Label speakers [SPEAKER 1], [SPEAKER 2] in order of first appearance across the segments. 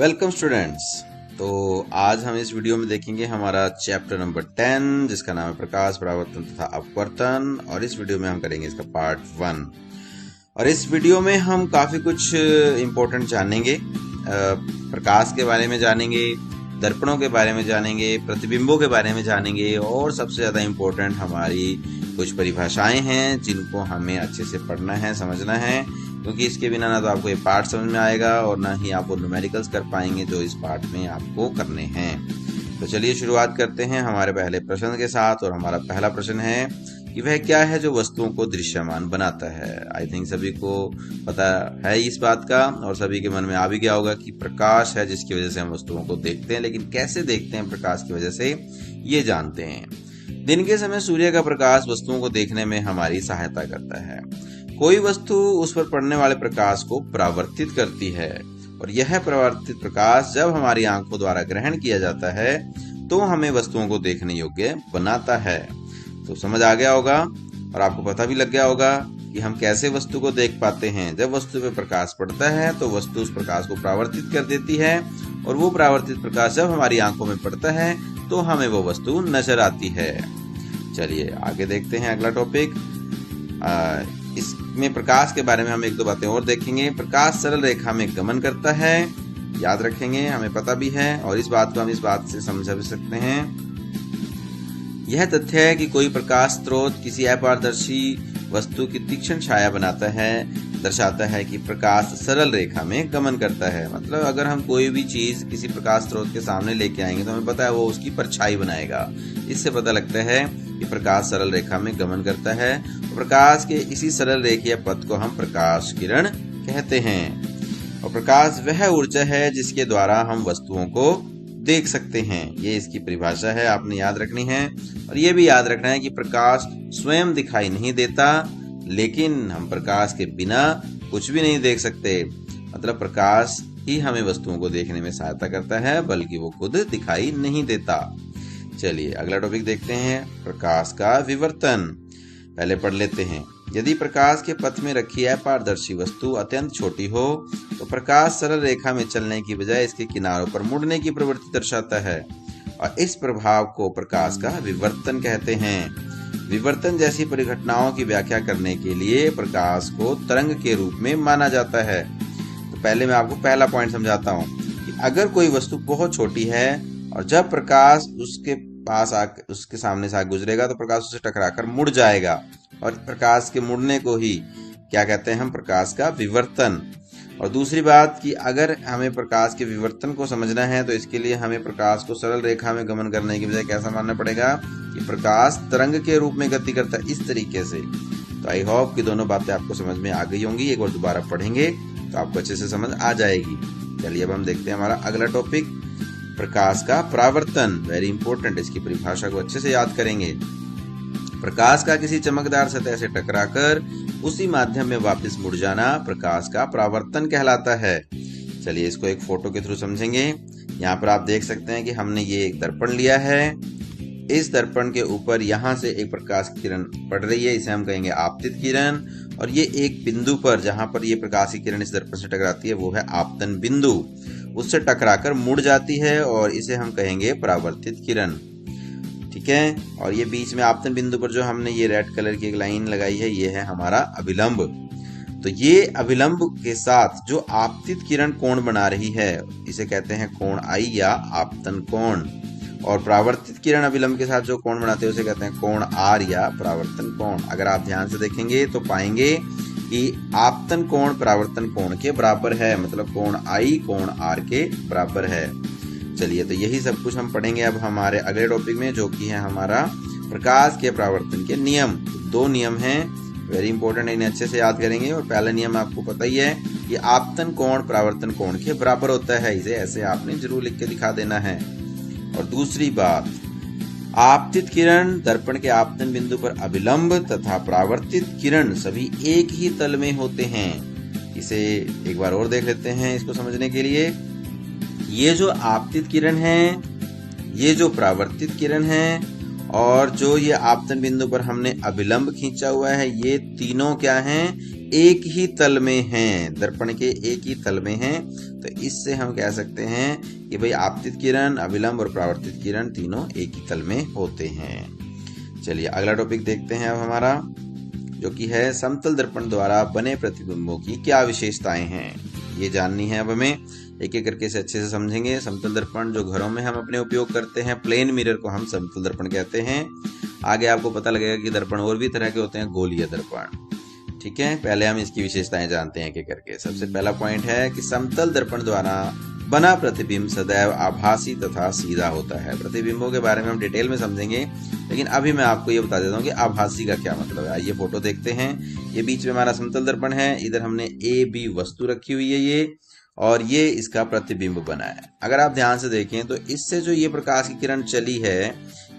[SPEAKER 1] Welcome students. तो आज हम इस वीडियो में देखेंगे हमारा चैप्टर नंबर 10 जिसका नाम है प्रकाश, परावर्तन तथा अपवर्तन। और इस वीडियो में हम करेंगे इसका पार्ट 1। और इस वीडियो में हम काफ़ी कुछ इम्पोर्टेंट जानेंगे। प्रकाश के बारे में जानेंगे, दर्पणों के बारे में जानेंगे, प्रतिबिंबों के बारे में जानेंगे और सबसे ज़्यादा इम्पोर्टेंट हमारी कुछ परिभाषाएं हैं जिनको हमें अच्छे से पढ़ना है, समझना है, क्योंकि इसके बिना ना तो आपको ये पार्ट समझ में आएगा और ना ही आप वो न्यूमेरिकल्स कर पाएंगे जो इस पार्ट में आपको करने हैं। तो चलिए शुरुआत करते हैं हमारे पहले प्रश्न के साथ। और हमारा पहला प्रश्न है कि वह क्या है जो वस्तुओं को दृश्यमान बनाता है। आई थिंक सभी को पता है इस बात का और सभी के मन में आ भी गया होगा कि प्रकाश है जिसकी वजह से हम वस्तुओं को देखते हैं। लेकिन कैसे देखते हैं प्रकाश की वजह से, ये जानते हैं। दिन के समय सूर्य का प्रकाश वस्तुओं को देखने में हमारी सहायता करता है। कोई वस्तु उस पर पड़ने वाले प्रकाश को परावर्तित करती है और यह परावर्तित प्रकाश जब हमारी आंखों द्वारा ग्रहण किया जाता है तो हमें वस्तुओं को देखने योग्य बनाता है। तो समझ आ गया होगा और आपको पता भी लग गया होगा कि हम कैसे वस्तु को देख पाते हैं। जब वस्तु पे प्रकाश पड़ता है तो वस्तु उस प्रकाश को परावर्तित कर देती है और वो परावर्तित प्रकाश जब हमारी आंखों में पड़ता है तो हमें वो वस्तु नजर आती है। चलिए आगे देखते हैं अगला टॉपिक। इसमें प्रकाश के बारे में हम एक दो बातें और देखेंगे। प्रकाश सरल रेखा में गमन करता है, याद रखेंगे, हमें पता भी है और इस बात को हम इस बात से समझ भी सकते हैं। यह तथ्य है कि कोई प्रकाश स्रोत किसी अपारदर्शी वस्तु की तीक्ष्ण छाया बनाता है, दर्शाता है कि प्रकाश सरल रेखा में गमन करता है। मतलब अगर हम कोई भी चीज किसी प्रकाश स्रोत के सामने लेके आएंगे तो हमें पता है वो उसकी परछाई बनाएगा। इससे पता लगता है कि प्रकाश सरल रेखा में गमन करता है। प्रकाश के इसी सरल रेखीय पथ को हम प्रकाश किरण कहते हैं। और प्रकाश वह ऊर्जा है जिसके द्वारा हम वस्तुओं को देख सकते हैं। ये इसकी परिभाषा है, आपने याद रखनी है। और ये भी याद रखना है कि प्रकाश स्वयं दिखाई नहीं देता, लेकिन हम प्रकाश के बिना कुछ भी नहीं देख सकते। मतलब प्रकाश ही हमें वस्तुओं को देखने में सहायता करता है, बल्कि वो खुद दिखाई नहीं देता। चलिए अगला टॉपिक देखते हैं, प्रकाश का विवर्तन। पहले पढ़ लेते हैं। यदि प्रकाश के पथ में रखी अपारदर्शी वस्तु अत्यंत छोटी हो तो प्रकाश सरल रेखा में चलने की बजाय इसके किनारों पर मुड़ने की प्रवृत्ति दर्शाता है और इस प्रभाव को प्रकाश का विवर्तन कहते हैं। विवर्तन जैसी परिघटनाओं की व्याख्या करने के लिए प्रकाश को तरंग के रूप में माना जाता है। तो पहले मैं आपको पहला पॉइंट समझाता हूँ कि अगर कोई वस्तु बहुत छोटी है और जब प्रकाश उसके पास उसके सामने से गुजरेगा तो प्रकाश उससे टकराकर मुड़ जाएगा और प्रकाश के मुड़ने को ही क्या कहते हैं हम, प्रकाश का विवर्तन। और दूसरी बात कि अगर हमें प्रकाश के विवर्तन को समझना है तो इसके लिए हमें प्रकाश को सरल रेखा में गमन करने की बजाय कैसा मानना पड़ेगा कि प्रकाश तरंग के रूप में गति करता है, इस तरीके से। तो आई होप कि दोनों बातें आपको समझ में आ गई होंगी। एक बार दोबारा पढ़ेंगे तो आपको अच्छे से समझ आ जाएगी। चलिए अब हम देखते हैं हमारा अगला टॉपिक, प्रकाश का परावर्तन। वेरी इंपॉर्टेंट, इसकी परिभाषा को अच्छे से याद करेंगे। प्रकाश का किसी चमकदार सतह से टकराकर उसी माध्यम में वापस मुड़ जाना प्रकाश का परावर्तन कहलाता है। चलिए इसको एक फोटो के थ्रू समझेंगे। यहाँ पर आप देख सकते हैं कि हमने ये एक दर्पण लिया है। इस दर्पण के ऊपर यहाँ से एक प्रकाश की किरण पड़ रही है, इसे हम कहेंगे आपतित किरण। और ये एक बिंदु पर जहाँ पर ये प्रकाश की किरण इस दर्पण से टकराती है वो है आपतन बिंदु, उससे टकराकर मुड़ जाती है और इसे हम कहेंगे परावर्तित किरण। ठीक है। और ये बीच में आपतन बिंदु पर जो हमने ये रेड कलर की एक लाइन लगाई है ये है हमारा अभिलंब। तो ये अभिलंब के साथ जो आपतित किरण कोण बना रही है इसे कहते हैं कोण आई या आपतन कोण। और परावर्तित किरण अभिलंब के साथ जो कोण बनाते हैं उसे कहते हैं कोण आर या परावर्तन कोण। अगर आप ध्यान से देखेंगे तो पाएंगे कि आपतन कोण परावर्तन कोण के बराबर है, मतलब कोण आई कोण आर के बराबर है। चलिए तो यही सब कुछ हम पढ़ेंगे अब हमारे अगले टॉपिक में, जो कि है हमारा प्रकाश के परावर्तन के नियम। दो नियम हैं, वेरी इंपॉर्टेंट है, इन्हें अच्छे से याद करेंगे। और पहला नियम आपको पता ही है कि आपतन कोण परावर्तन कोण के बराबर होता है, इसे ऐसे आपने जरूर लिख के दिखा देना है। और दूसरी बात, आपतित किरण दर्पण के आपतन बिंदु पर अभिलंब तथा परावर्तित किरण सभी एक ही तल में होते हैं। इसे एक बार और देख लेते हैं इसको समझने के लिए। ये जो आपतित किरण है, ये जो परावर्तित किरण है और जो ये आपतन बिंदु पर हमने अभिलंब खींचा हुआ है, ये तीनों क्या हैं, एक ही तल में हैं, दर्पण के एक ही तल में हैं, तो इससे हम कह सकते हैं कि भाई आपतित किरण, अभिलंब और परावर्तित किरण तीनों एक ही तल में होते हैं। चलिए अगला टॉपिक देखते हैं अब हमारा, जो कि है समतल दर्पण द्वारा बने प्रतिबिंबों की क्या विशेषताएं हैं, ये जाननी है। अब हमें एक एक करके इसे अच्छे से समझेंगे। समतल दर्पण जो घरों में हम अपने उपयोग करते हैं, प्लेन मिरर को हम समतल दर्पण कहते हैं। आगे आपको पता लगेगा कि दर्पण और भी तरह के होते हैं, गोलीय दर्पण। ठीक है, पहले हम इसकी विशेषताएं जानते हैं एक एक करके। सबसे पहला पॉइंट है कि समतल दर्पण द्वारा बना प्रतिबिंब सदैव आभासी तथा सीधा होता है। प्रतिबिंबों के बारे में हम डिटेल में समझेंगे, लेकिन अभी मैं आपको ये बता देता हूँ कि आभासी का क्या मतलब है। ये फोटो देखते हैं, ये बीच में हमारा समतल दर्पण है, इधर हमने ए बी वस्तु रखी हुई है ये, और ये इसका प्रतिबिंब बना है। अगर आप ध्यान से देखें तो इससे जो ये प्रकाश की किरण चली है,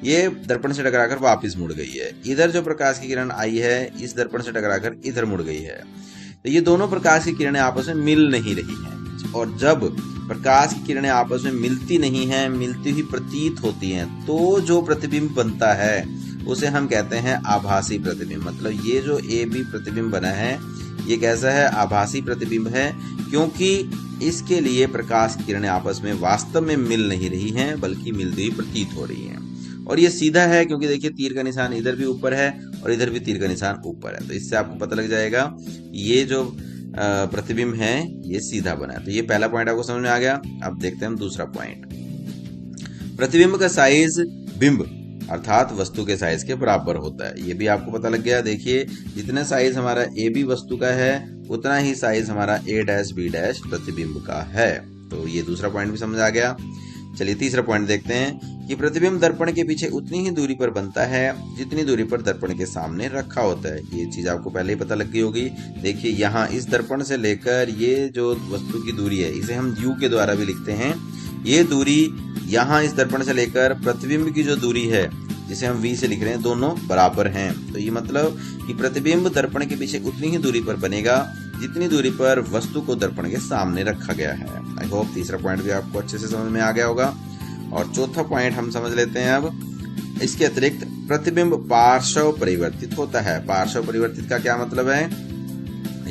[SPEAKER 1] ये दर्पण से टकराकर वापस मुड़ गई है। इधर जो प्रकाश की किरण आई है, इस दर्पण से टकराकर इधर मुड़ गई है। तो ये दोनों प्रकाश की किरणें आपस में मिल नहीं रही हैं, और जब प्रकाश की किरणें आपस में मिलती नहीं हैं, मिलती हुई प्रतीत होती हैं, तो जो प्रतिबिंब बनता है उसे हम कहते हैं आभासी प्रतिबिंब। मतलब ये जो ए बी प्रतिबिंब बना है, ये कैसा है? आभासी प्रतिबिंब है, क्योंकि इसके लिए प्रकाश की किरणें आपस में वास्तव में मिल नहीं रही हैं, बल्कि मिलती हुई प्रतीत हो रही हैं। और ये सीधा है, क्योंकि देखिए तीर का निशान इधर भी ऊपर है और इधर भी तीर का निशान ऊपर है, तो इससे आपको पता लग जाएगा ये जो प्रतिबिंब है ये सीधा बना है। तो ये पहला पॉइंट आपको समझ में आ गया। अब देखते हैं हम दूसरा पॉइंट। प्रतिबिंब का साइज बिंब अर्थात वस्तु के साइज के बराबर होता है, ये भी आपको पता लग गया। देखिए जितना साइज हमारा ए बी वस्तु का है, उतना ही साइज हमारा ए डैश बी डैश प्रतिबिंब का है। तो ये दूसरा पॉइंट भी समझ आ गया। चलिए तीसरा पॉइंट देखते हैं कि प्रतिबिंब दर्पण के पीछे उतनी ही दूरी पर बनता है जितनी दूरी पर दर्पण के सामने रखा होता है। ये चीज आपको पहले ही पता लग गई होगी। देखिए यहाँ इस दर्पण से लेकर ये जो वस्तु की दूरी है, इसे हम यू के द्वारा भी लिखते हैं। ये दूरी यहाँ इस दर्पण से लेकर प्रतिबिंब की जो दूरी है, जिसे हम v से लिख रहे हैं, दोनों बराबर हैं। तो ये मतलब कि प्रतिबिंब दर्पण के पीछे उतनी ही दूरी पर बनेगा जितनी दूरी पर वस्तु को दर्पण के सामने रखा गया है। आई होप तीसरा पॉइंट भी आपको अच्छे से समझ में आ गया होगा। और चौथा पॉइंट हम समझ लेते हैं अब। इसके अतिरिक्त प्रतिबिंब पार्श्व परिवर्तित होता है। पार्श्व परिवर्तित का क्या मतलब है,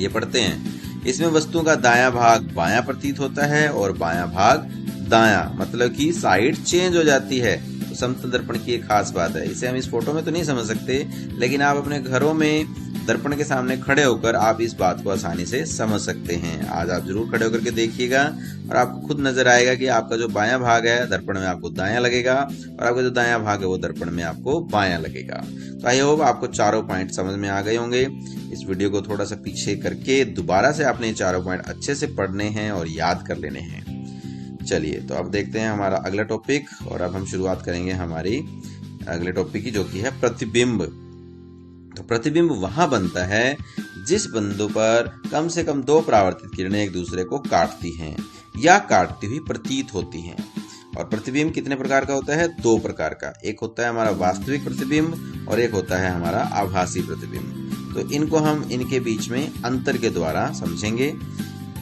[SPEAKER 1] ये पढ़ते हैं। इसमें वस्तु का दायां भाग बायां प्रतीत होता है और बायां भाग दायां, मतलब कि साइड चेंज हो जाती है। तो समतल दर्पण की एक खास बात है। इसे हम इस फोटो में तो नहीं समझ सकते, लेकिन आप अपने घरों में दर्पण के सामने खड़े होकर आप इस बात को आसानी से समझ सकते हैं। आज आप जरूर खड़े होकर के देखिएगा और आपको खुद नजर आएगा कि आपका जो बायां भाग है दर्पण में आपको दायां लगेगा, और आपका जो दायां भाग है वो दर्पण में आपको बायां लगेगा। तो आई होप आपको चारों पॉइंट समझ में आ गए होंगे। इस वीडियो को थोड़ा सा पीछे करके दोबारा से आपने चारों पॉइंट अच्छे से पढ़ने हैं और याद कर लेने हैं। चलिए तो अब देखते हैं हमारा अगला टॉपिक, और अब हम शुरुआत करेंगे हमारी अगले टॉपिक की, जो कि है प्रतिबिंब। तो प्रतिबिंब वहां बनता है जिस बिंदु पर कम से कम दो परावर्तित किरणें एक दूसरे को काटती हैं या काटती हुई प्रतीत होती हैं। और प्रतिबिंब कितने प्रकार का होता है? दो प्रकार का। एक होता है हमारा वास्तविक प्रतिबिंब और एक होता है हमारा आभासी प्रतिबिंब। तो इनको हम इनके बीच में अंतर के द्वारा समझेंगे।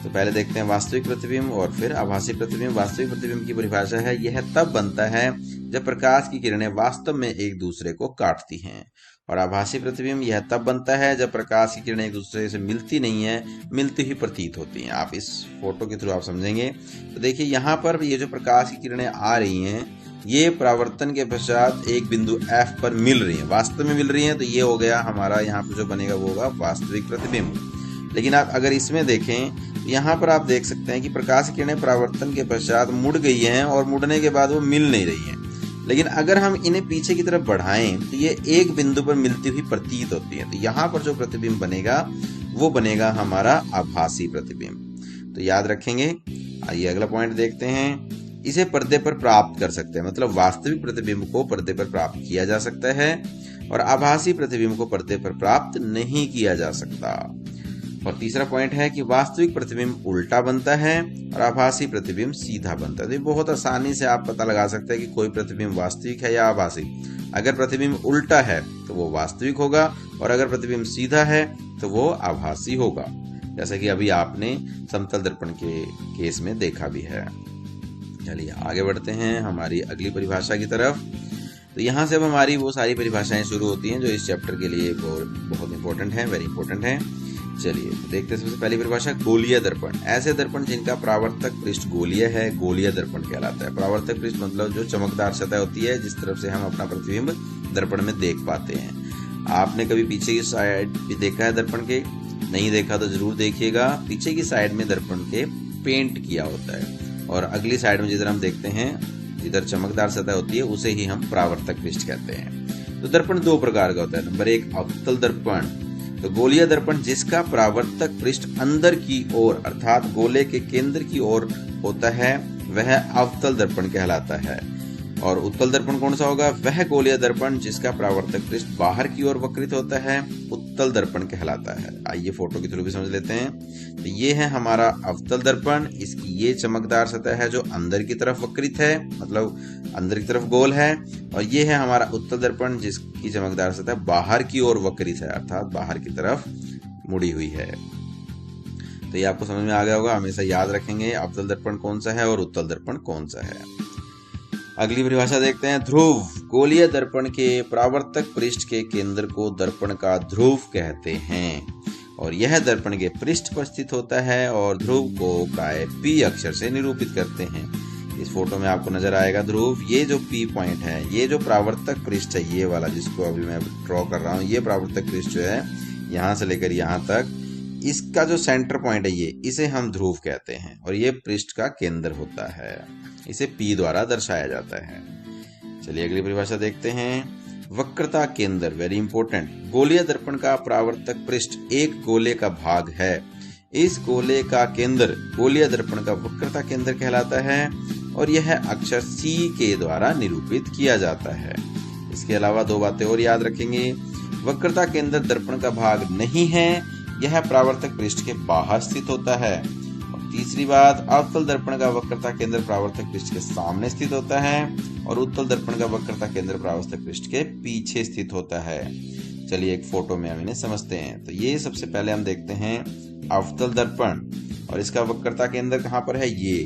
[SPEAKER 1] तो पहले देखते हैं वास्तविक प्रतिबिंब और फिर आभासी प्रतिबिंब। वास्तविक प्रतिबिंब की परिभाषा है, यह तब बनता है जब प्रकाश की किरणें वास्तव में एक दूसरे को काटती हैं। और आभासी प्रतिबिंब यह तब बनता है जब प्रकाश की किरणें एक दूसरे से मिलती नहीं है, मिलती ही प्रतीत होती हैं। आप इस फोटो के थ्रू आप समझेंगे। तो देखिए यहाँ पर ये जो प्रकाश की किरणें आ रही हैं, ये परावर्तन के पश्चात एक बिंदु F पर मिल रही हैं, वास्तव में मिल रही हैं। तो ये हो गया हमारा, यहाँ पर जो बनेगा वो होगा वास्तविक प्रतिबिंब। लेकिन आप अगर इसमें देखें, यहाँ पर आप देख सकते हैं कि प्रकाश की किरणें परावर्तन के पश्चात मुड़ गई हैं और मुड़ने के बाद वो मिल नहीं रही हैं। लेकिन अगर हम इन्हें पीछे की तरफ बढ़ाएं तो ये एक बिंदु पर मिलती हुई प्रतीत होती है। तो यहाँ पर जो प्रतिबिंब बनेगा वो बनेगा हमारा आभासी प्रतिबिंब। तो याद रखेंगे। आइए अगला पॉइंट देखते हैं। इसे पर्दे पर प्राप्त कर सकते हैं, मतलब वास्तविक प्रतिबिंब को पर्दे पर प्राप्त किया जा सकता है और आभासी प्रतिबिंब को पर्दे पर प्राप्त नहीं किया जा सकता। और तीसरा पॉइंट है कि वास्तविक प्रतिबिंब उल्टा बनता है और आभासी प्रतिबिंब सीधा बनता है। तो बहुत आसानी से आप पता लगा सकते हैं कि कोई प्रतिबिंब वास्तविक है या आभासी। अगर प्रतिबिंब उल्टा है तो वो वास्तविक होगा, और अगर प्रतिबिंब सीधा है तो वो आभासी होगा, जैसा कि अभी आपने समतल दर्पण के केस में देखा भी है। चलिए आगे बढ़ते हैं हमारी अगली परिभाषा की तरफ। तो यहाँ से अब हमारी वो सारी परिभाषाएं शुरू होती हैं जो इस चैप्टर के लिए बहुत इंपॉर्टेंट है, वेरी इंपॉर्टेंट है। चलिए देखते हैं सबसे पहली परिभाषा, गोलीय दर्पण। ऐसे दर्पण जिनका परावर्तक पृष्ठ गोलीय है, गोलीय दर्पण कहलाता है। परावर्तक पृष्ठ मतलब जो चमकदार सतह होती है जिस तरफ से हम अपना प्रतिबिंब दर्पण में देख पाते हैं। आपने कभी पीछे की साइड भी देखा है दर्पण के? नहीं देखा तो जरूर देखिएगा। पीछे की साइड में दर्पण के पेंट किया होता है और अगली साइड में जिधर हम देखते हैं, जिधर चमकदार सतह होती है, उसे ही हम परावर्तक पृष्ठ कहते हैं। तो दर्पण दो प्रकार का होता है। नंबर 1 अवतल दर्पण। तो गोलीय दर्पण जिसका परावर्तक पृष्ठ अंदर की ओर अर्थात गोले के केंद्र की ओर होता है वह अवतल दर्पण कहलाता है। और उत्तल दर्पण कौन सा होगा? वह गोलीय दर्पण जिसका परावर्तक पृष्ठ बाहर की ओर वक्रित होता है, उत्तल दर्पण कहलाता है। आइए फोटो के थ्रू भी समझ लेते हैं। तो ये है हमारा अवतल दर्पण। इसकी ये चमकदार सतह है जो अंदर की तरफ वक्रित है, मतलब अंदर की तरफ गोल है। और ये है हमारा उत्तल दर्पण जिसकी चमकदार सतह बाहर की ओर वक्रित है, अर्थात बाहर की तरफ मुड़ी हुई है। तो ये आपको समझ में आ गया होगा। हमेशा याद रखेंगे अवतल दर्पण कौन सा है और उत्तल दर्पण कौन सा है। अगली परिभाषा देखते हैं, ध्रुव। गोलीय दर्पण के परावर्तक पृष्ठ के केंद्र को दर्पण का ध्रुव कहते हैं और यह दर्पण के पृष्ठ पर स्थित होता है और ध्रुव को प्राय P अक्षर से निरूपित करते हैं। इस फोटो में आपको नजर आएगा ध्रुव। ये जो P पॉइंट है, ये जो परावर्तक पृष्ठ है, ये वाला जिसको अभी मैं ड्रॉ कर रहा हूँ, ये परावर्तक पृष्ठ जो है यहाँ से लेकर यहाँ तक, इसका जो सेंटर पॉइंट है, ये इसे हम ध्रुव कहते हैं और ये पृष्ठ का केंद्र होता है। इसे P द्वारा दर्शाया जाता है। चलिए अगली परिभाषा देखते हैं, वक्रता केंद्र। Very important. गोलीय दर्पण का परावर्तक पृष्ठ एक गोले का भाग है। इस गोले का केंद्र गोलीय दर्पण का वक्रता केंद्र कहलाता है और यह अक्षर C के द्वारा निरूपित किया जाता है। इसके अलावा दो बातें और याद रखेंगे। वक्रता केंद्र दर्पण का भाग नहीं है, यह परावर्तक पृष्ठ के बाहर स्थित होता है। और तीसरी बात, अवतल दर्पण का वक्रता केंद्र परावर्तक पृष्ठ के सामने स्थित होता है और उत्तल दर्पण का वक्रता केंद्र परावर्तक पृष्ठ के पीछे स्थित होता है। चलिए एक फोटो में हम इन्हें समझते हैं। तो ये सबसे पहले हम देखते हैं अवतल दर्पण और इसका वक्रता केंद्र कहाँ पर है? ये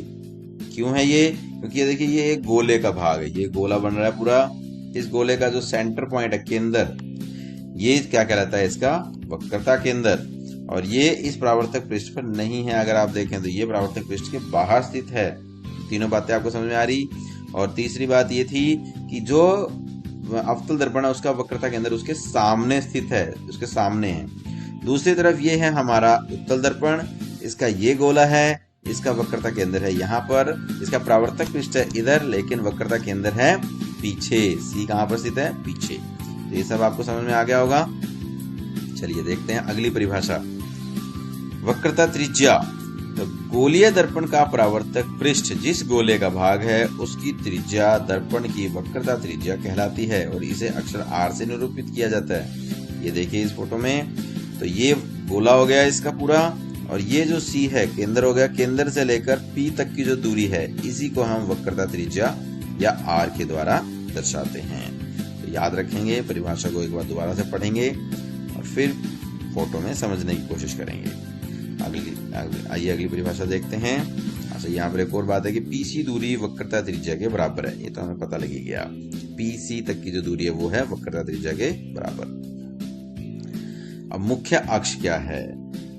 [SPEAKER 1] क्यों है ये? क्योंकि ये देखिए, ये एक गोले का भाग है, ये गोला बन रहा है पूरा। इस गोले का जो सेंटर पॉइंट है, केंद्र, ये क्या कहलाता है? इसका वक्रता केंद्र। और ये इस परावर्तक पृष्ठ पर नहीं है। अगर आप देखें तो ये परावर्तक पृष्ठ के बाहर स्थित है। तीनों बातें आपको समझ में आ रही। और तीसरी बात ये थी कि जो अवतल दर्पण है उसका वक्रता केंद्र उसके सामने स्थित है, उसके सामने है। दूसरी तरफ ये है हमारा उत्तल दर्पण। इसका ये गोला है, इसका वक्रता केंद्र है यहाँ पर, इसका परावर्तक पृष्ठ है इधर, लेकिन वक्रता केंद्र है पीछे। C कहाँ पर स्थित है? पीछे। तो ये सब आपको समझ में आ गया होगा। चलिए देखते हैं अगली परिभाषा, वक्रता त्रिज्या। तो गोलीय दर्पण का परावर्तक पृष्ठ जिस गोले का भाग है उसकी त्रिज्या दर्पण की वक्रता त्रिज्या कहलाती है और इसे अक्षर R से निरूपित किया जाता है। ये देखिए इस फोटो में। तो ये गोला हो गया इसका पूरा और ये जो C है केंद्र हो गया। केंद्र से लेकर P तक की जो दूरी है इसी को हम वक्रता त्रिज्या या R के द्वारा दर्शाते हैं। तो याद रखेंगे, परिभाषा को एक बार दोबारा से पढ़ेंगे और फिर फोटो में समझने की कोशिश करेंगे। आइए अगली परिभाषा देखते हैं। अच्छा, यहाँ पर एक और बात है कि PC दूरी वक्रता त्रिज्या के बराबर है। ये तो हमें पता लगी गया। PC तक की जो दूरी है वो है वक्रता त्रिज्या के बराबर। अब मुख्य अक्ष क्या है?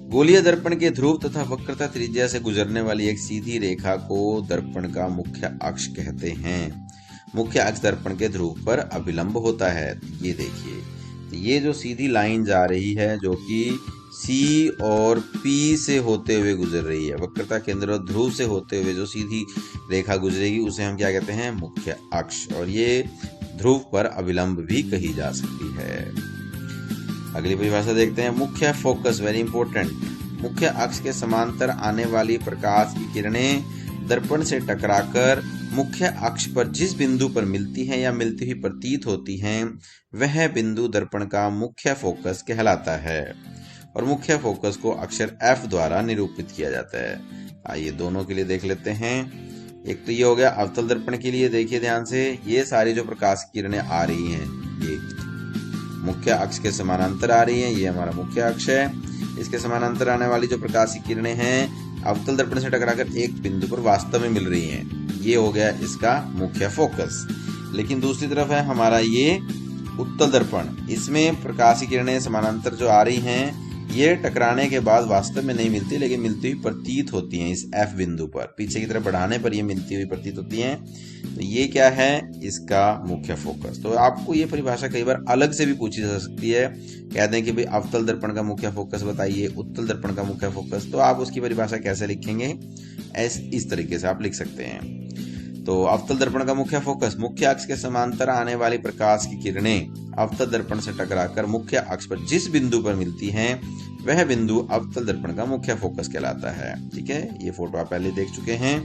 [SPEAKER 1] गोलीय दर्पण के ध्रुव तथा वक्रता त्रिज्या से गुजरने वाली एक सीधी रेखा को दर्पण का मुख्य अक्ष कहते हैं। मुख्य अक्ष दर्पण के ध्रुव पर अभिलंब होता है। ये देखिए, तो ये जो सीधी लाइन जा रही है जो कि C और P से होते हुए गुजर रही है, वक्रता केंद्र और ध्रुव से होते हुए जो सीधी रेखा गुजरेगी उसे हम क्या कहते हैं? मुख्य अक्ष। और ये ध्रुव पर अभिलंब भी कही जा सकती है। अगली परिभाषा देखते हैं, मुख्य फोकस। Very important. मुख्य अक्ष के समांतर आने वाली प्रकाश की किरणें दर्पण से टकराकर मुख्य अक्ष पर जिस बिंदु पर मिलती हैं या मिलती हुई प्रतीत होती हैं वह बिंदु दर्पण का मुख्य फोकस कहलाता है और मुख्य फोकस को अक्षर F द्वारा निरूपित किया जाता है। आइए दोनों के लिए देख लेते हैं। एक तो ये हो गया अवतल दर्पण के लिए। देखिए ध्यान से, ये सारी जो प्रकाश की किरणें आ रही हैं ये मुख्य अक्ष के समानांतर आ रही हैं। ये हमारा मुख्य अक्ष है। इसके समानांतर आने वाली जो प्रकाश की किरणें हैं अवतल दर्पण से टकराकर एक बिंदु पर वास्तव में मिल रही हैं। ये हो गया इसका मुख्य फोकस। लेकिन दूसरी तरफ है हमारा ये उत्तल दर्पण। इसमें प्रकाश की किरणें समानांतर जो आ रही हैं ये टकराने के बाद वास्तव में नहीं मिलती, लेकिन मिलती हुई प्रतीत होती हैं इस F बिंदु पर। पीछे की तरफ बढ़ाने पर ये मिलती हुई प्रतीत होती हैं। तो ये क्या है? इसका मुख्य फोकस। तो आपको ये परिभाषा कई बार अलग से भी पूछी जा सकती है। कह दें कि भाई अवतल दर्पण का मुख्य फोकस बताइए, उत्तल दर्पण का मुख्य फोकस। तो आप उसकी परिभाषा कैसे लिखेंगे? इस तरीके से आप लिख सकते हैं। तो अवतल दर्पण का मुख्य फोकस, मुख्य अक्ष के समांतर आने वाली प्रकाश की किरणें अवतल दर्पण से टकराकर मुख्य अक्ष पर जिस बिंदु पर मिलती हैं, वह बिंदु अवतल दर्पण का मुख्य फोकस कहलाता है। ठीक है, ये फोटो आप पहले देख चुके हैं।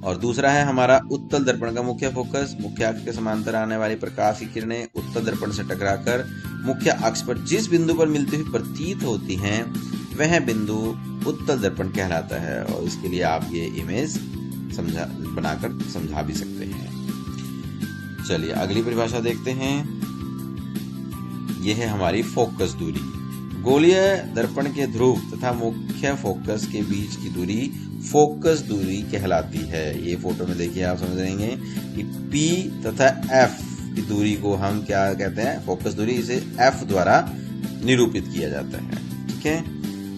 [SPEAKER 1] और दूसरा है हमारा उत्तल दर्पण का मुख्य फोकस, मुख्य अक्ष के समांतर आने वाली प्रकाश की किरणें उत्तल दर्पण से टकराकर मुख्य अक्ष पर जिस बिंदु पर मिलती हुई प्रतीत होती हैं, वह बिंदु उत्तल दर्पण कहलाता है। और इसके लिए आप ये इमेज बनाकर समझा भी सकते हैं। चलिए अगली परिभाषा देखते हैं। यह है हमारी फोकस दूरी। गोलीय दर्पण के ध्रुव तथा मुख्य फोकस के बीच की दूरी फोकस दूरी कहलाती है। ये फोटो में देखिए, आप समझ जाएंगे कि P तथा F की दूरी को हम क्या कहते हैं? फोकस दूरी। इसे F द्वारा निरूपित किया जाता है। ठीक है,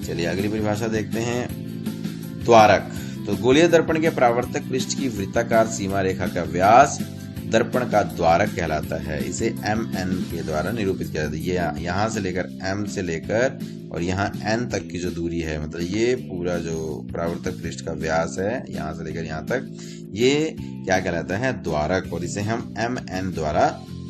[SPEAKER 1] चलिए अगली परिभाषा देखते हैं। द्वारक। तो गोलीय दर्पण के परावर्तक पृष्ठ की वृत्ताकार सीमा रेखा का व्यास दर्पण का द्वारक कहलाता है। इसे MN के द्वारा निरूपित किया जाता है। ये यहाँ से लेकर M से लेकर और यहाँ N तक की जो दूरी है, मतलब ये पूरा जो परावर्तक पृष्ठ का व्यास है यहाँ से लेकर यहाँ तक, ये क्या कहलाता है? द्वारक। और इसे हम MN द्वारा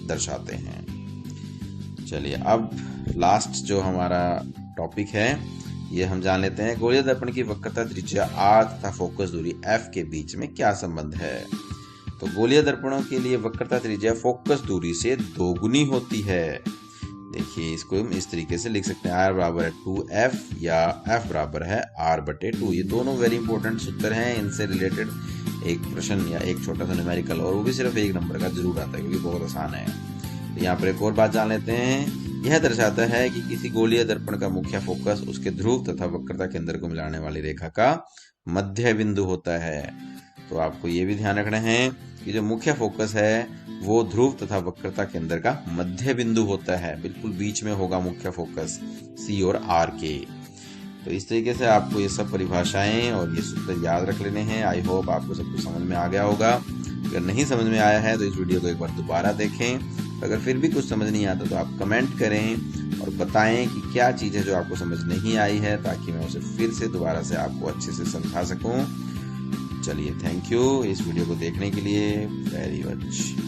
[SPEAKER 1] दर्शाते हैं। चलिए अब लास्ट जो हमारा टॉपिक है ये हम जान लेते हैं। गोलीय दर्पण की वक्रता त्रिज्या R तथा फोकस दूरी F के बीच में क्या संबंध है? तो गोलीय दर्पणों के लिए वक्रता त्रिज्या फोकस दूरी से दोगुनी होती है। देखिए इसको हम इस तरीके से लिख सकते हैं, R बराबर है 2F या F बराबर है R/2। ये दोनों वेरी इंपॉर्टेंट सूत्र हैं। इनसे रिलेटेड एक प्रश्न या एक छोटा सा न्यूमेरिकल, और वो भी सिर्फ 1 नंबर का जरूर आता है क्योंकि बहुत आसान है। तो यहाँ पर एक और बात जान लेते हैं। यह दर्शाता है कि किसी गोलीय दर्पण का मुख्य फोकस उसके ध्रुव तथा वक्रता केंद्र को मिलाने वाली रेखा का मध्य बिंदु होता है। तो आपको ये भी ध्यान रखना है कि जो मुख्य फोकस है वो ध्रुव तथा वक्रता केंद्र का मध्य बिंदु होता है। बिल्कुल बीच में होगा मुख्य फोकस C और R के। तो इस तरीके से आपको ये सब परिभाषाएं और ये सूत्र याद रख लेने हैं। आई होप आपको सब कुछ समझ में आ गया होगा। अगर नहीं समझ में आया है तो इस वीडियो को एक बार दोबारा देखें। अगर फिर भी कुछ समझ नहीं आता तो आप कमेंट करें और बताएं कि क्या चीज़ है जो आपको समझ नहीं आई है, ताकि मैं उसे फिर से दोबारा से आपको अच्छे से समझा सकूं। चलिए थैंक यू इस वीडियो को देखने के लिए वेरी मच।